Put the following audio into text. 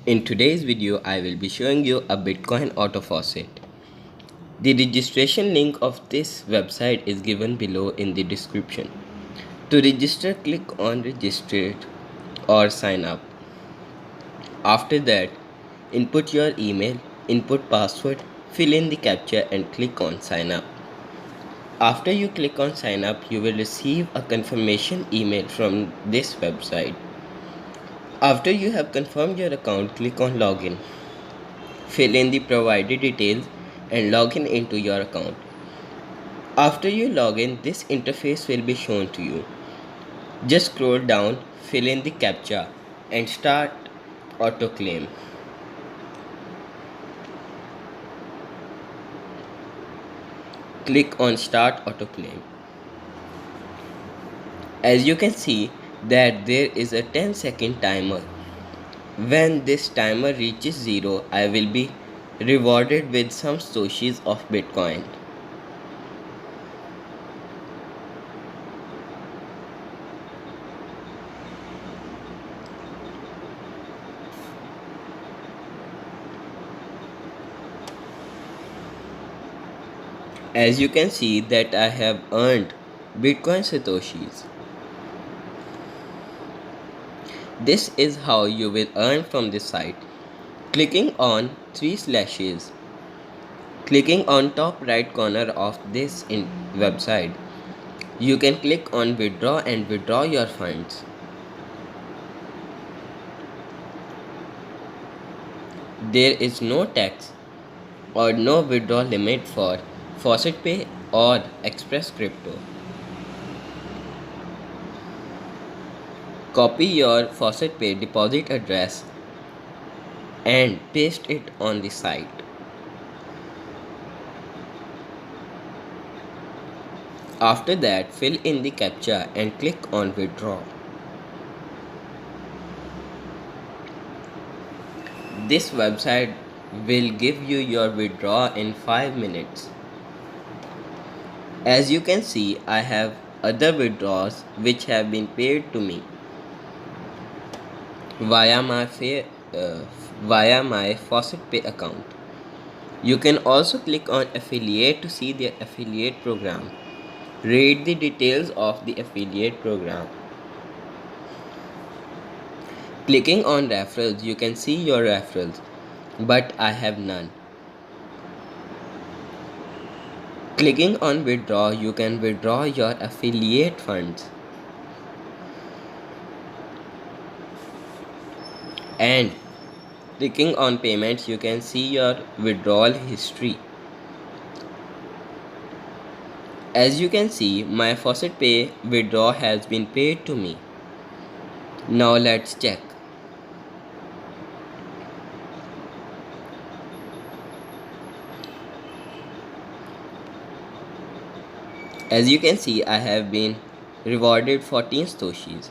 In today's video, I will be showing you a Bitcoin auto faucet. The registration link of this website is given below in the description. To register, click on register or sign up. After that, input your email, input password, fill in the captcha and click on sign up. After you click on sign up, you will receive a confirmation email from this website. After you have confirmed your account, click on login. Fill in the provided details and log in into your account. After you log in, this interface will be shown to you. Just scroll down, fill in the captcha and start auto claim. Click on start auto claim. As you can see that there is a 10-second timer. When this timer reaches 0, I will be rewarded with some Satoshis of Bitcoin. As you can see that I have earned Bitcoin Satoshis. This is how you will earn from this site. Clicking on 3 slashes. Clicking on top right corner of this website. You can click on withdraw and withdraw your funds. There is no tax or no withdrawal limit for FaucetPay or Express Crypto. Copy your FaucetPay deposit address and paste it on the site. After that, fill in the captcha and click on withdraw. This website will give you your withdrawal in 5 minutes. As you can see, I have other withdrawals which have been paid to me via my FaucetPay account. You can also click on affiliate to see the affiliate program. Read the details of the affiliate program. Clicking on referrals, you can see your referrals, but I have none. Clicking on withdraw, you can withdraw your affiliate funds. And clicking on payments, you can see your withdrawal history. As you can see, my FaucetPay withdrawal has been paid to me. Now let's check. As you can see, I have been rewarded 14 Satoshis.